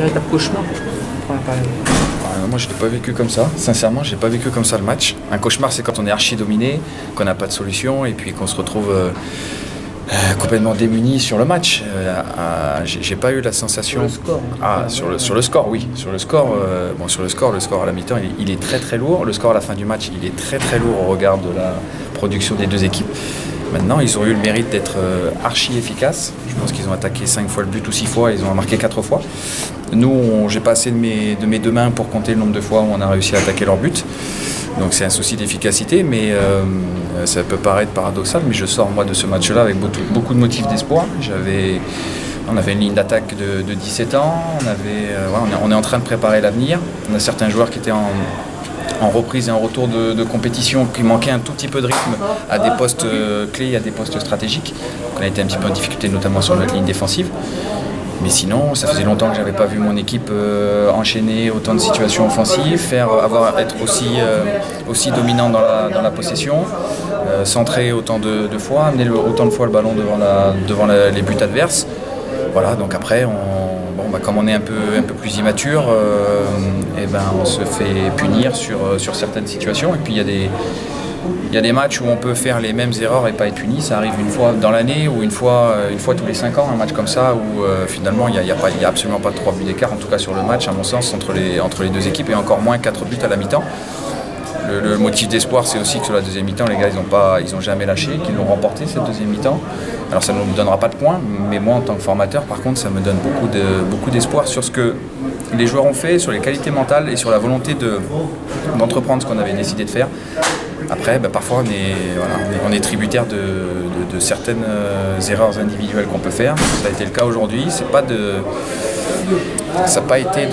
véritable cauchemar pour la période. Moi je ne l'ai pas vécu comme ça, sincèrement je n'ai pas vécu comme ça le match. Un cauchemar c'est quand on est archi dominé, qu'on n'a pas de solution et puis qu'on se retrouve complètement démuni sur le match. J'ai pas eu la sensation. Sur le score, oui. Sur le score, le score à la mi-temps, il est très très lourd. Le score à la fin du match, il est très très lourd au regard de la production des deux équipes. Maintenant, ils ont eu le mérite d'être archi efficaces. Je pense qu'ils ont attaqué 5 fois le but ou 6 fois, ils ont marqué 4 fois. Nous, j'ai pas assez de mes deux mains pour compter le nombre de fois où on a réussi à attaquer leur but. Donc c'est un souci d'efficacité, mais ça peut paraître paradoxal, mais je sors moi de ce match-là avec beaucoup de motifs d'espoir. On avait une ligne d'attaque de 17 ans, on est en train de préparer l'avenir. On a certains joueurs qui étaient en reprise et en retour de compétition, qui manquaient un tout petit peu de rythme à des postes clés, à des postes stratégiques. Donc on a été un petit peu en difficulté, notamment sur notre ligne défensive. Mais sinon, ça faisait longtemps que je n'avais pas vu mon équipe enchaîner autant de situations offensives, être aussi dominant dans la possession, centrer autant de fois, amener autant de fois le ballon devant les buts adverses. Voilà, donc après, comme on est un peu plus immature, on se fait punir sur certaines situations. Et puis il y a des matchs où on peut faire les mêmes erreurs et pas être puni. Ça arrive une fois dans l'année ou une fois tous les 5 ans, un match comme ça où finalement il n'y a absolument pas de 3 buts d'écart, en tout cas sur le match à mon sens, entre les deux équipes, et encore moins 4 buts à la mi-temps. Le motif d'espoir, c'est aussi que sur la deuxième mi-temps, les gars ils ont jamais lâché, qu'ils l'ont remporté cette deuxième mi-temps. Alors ça ne nous donnera pas de points, mais moi en tant que formateur, par contre, ça me donne beaucoup d'espoir sur ce que les joueurs ont fait, sur les qualités mentales et sur la volonté d'entreprendre ce qu'on avait décidé de faire. Après, parfois on est tributaire de certaines erreurs individuelles qu'on peut faire. Ça a été le cas aujourd'hui. Ça n'a pas été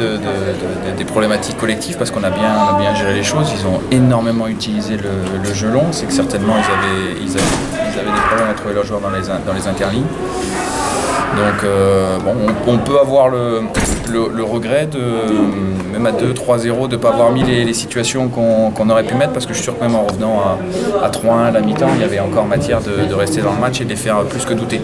des problématiques collectives parce qu'on a bien géré les choses. Ils ont énormément utilisé le jeu long. C'est que certainement ils avaient des problèmes à trouver leurs joueurs dans les interlignes. Donc on peut avoir le regret, même à 2-3-0, de ne pas avoir mis les situations qu'on aurait pu mettre, parce que je suis sûr que même en revenant à 3-1 à la mi-temps, il y avait encore matière de rester dans le match et de les faire plus que douter.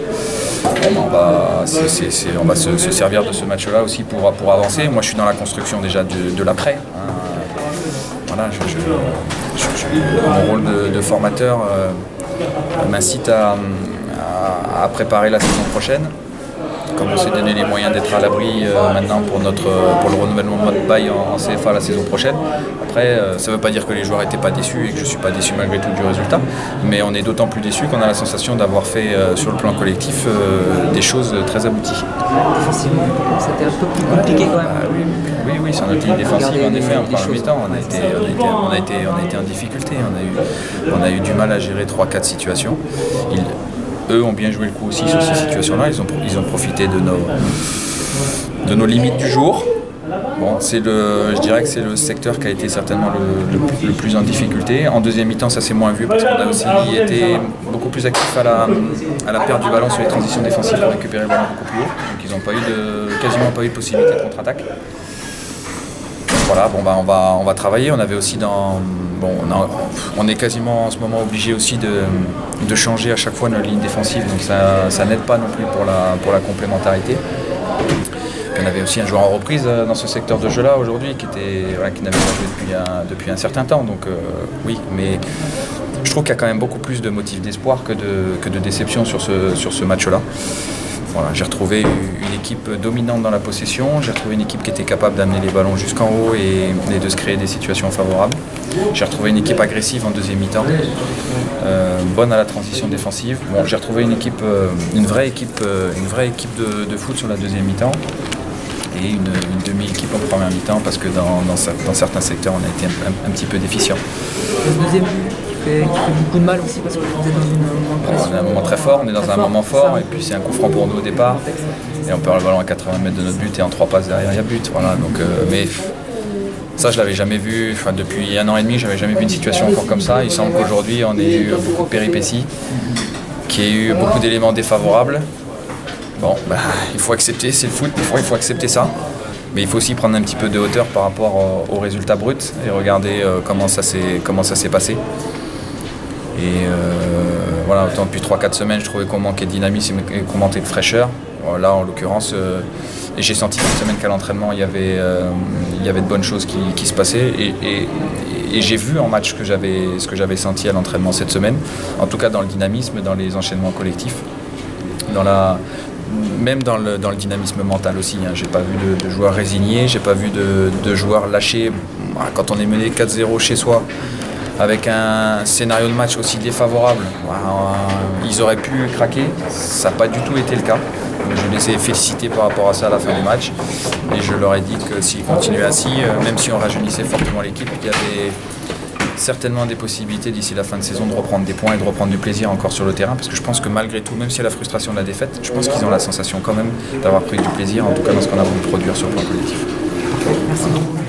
On va se servir de ce match-là aussi pour avancer. Moi je suis dans la construction déjà de l'après. Voilà, mon rôle de formateur m'incite à préparer la saison prochaine. Comme on s'est donné les moyens d'être à l'abri maintenant pour le renouvellement de notre bail en CFA la saison prochaine. Après, ça ne veut pas dire que les joueurs n'étaient pas déçus et que je ne suis pas déçu malgré tout du résultat, mais on est d'autant plus déçus qu'on a la sensation d'avoir fait sur le plan collectif des choses très abouties. Défensivement, c'était un peu plus compliqué quand même. Oui, sur notre ligne défensive, en effet, en première mi-temps, on a été en difficulté. On a eu du mal à gérer 3-4 situations. Eux ont bien joué le coup aussi sur ces situations-là. Ils ont profité de nos limites du jour. Bon, je dirais que c'est le secteur qui a été certainement le plus en difficulté. En deuxième mi-temps, ça s'est moins vu parce qu'on a aussi été beaucoup plus actifs à la perte du ballon sur les transitions défensives pour récupérer le ballon beaucoup plus haut. Donc ils n'ont quasiment pas eu de possibilité de contre-attaque. Voilà, on va travailler. On avait aussi on est quasiment en ce moment obligé aussi de changer à chaque fois notre ligne défensive, donc ça n'aide pas non plus pour la complémentarité. Puis on avait aussi un joueur en reprise dans ce secteur de jeu-là aujourd'hui qui n'avait pas joué depuis un certain temps. Donc oui, mais je trouve qu'il y a quand même beaucoup plus de motifs d'espoir que de déception sur ce match-là. Voilà, j'ai retrouvé une équipe dominante dans la possession, j'ai retrouvé une équipe qui était capable d'amener les ballons jusqu'en haut et de se créer des situations favorables. J'ai retrouvé une équipe agressive en deuxième mi-temps, bonne à la transition défensive. Bon, j'ai retrouvé une vraie équipe de foot sur la deuxième mi-temps et une demi-équipe en première mi-temps, parce que dans certains secteurs on a été un petit peu déficient. Le deuxième qui fait beaucoup de mal aussi parce que vous êtes dans une pression. On est un moment très fort, on est dans un moment fort, et puis c'est un coup franc pour nous au départ. Et on perd le ballon à 80 mètres de notre but et en 3 passes derrière il y a but. Voilà, donc, mais ça je l'avais jamais vu, depuis 1 an et demi, j'avais jamais vu une situation encore comme ça. Il semble qu'aujourd'hui on ait eu beaucoup de péripéties, qu'il y ait eu beaucoup d'éléments défavorables. Bon, il faut accepter, c'est le foot, il faut accepter ça. Mais il faut aussi prendre un petit peu de hauteur par rapport aux résultats bruts et regarder comment ça s'est passé. Et voilà, autant depuis 3-4 semaines, je trouvais qu'on manquait de dynamisme et qu'on manquait de fraîcheur. Bon, là, en l'occurrence, et j'ai senti cette semaine qu'à l'entraînement, il y avait de bonnes choses qui se passaient. Et j'ai vu en match ce que j'avais senti à l'entraînement cette semaine, en tout cas dans le dynamisme, dans les enchaînements collectifs, même dans le dynamisme mental aussi. Hein. J'ai pas vu de joueurs résignés, j'ai pas vu de joueurs lâchés. Quand on est mené 4-0 chez soi, avec un scénario de match aussi défavorable, ils auraient pu craquer. Ça n'a pas du tout été le cas. Je les ai félicités par rapport à ça à la fin du match. Et je leur ai dit que s'ils continuaient ainsi, même si on rajeunissait fortement l'équipe, il y avait certainement des possibilités d'ici la fin de saison de reprendre des points et de reprendre du plaisir encore sur le terrain. Parce que je pense que malgré tout, même s'il y a la frustration de la défaite, je pense qu'ils ont la sensation quand même d'avoir pris du plaisir, en tout cas dans ce qu'on a voulu produire sur le plan collectif. Merci beaucoup.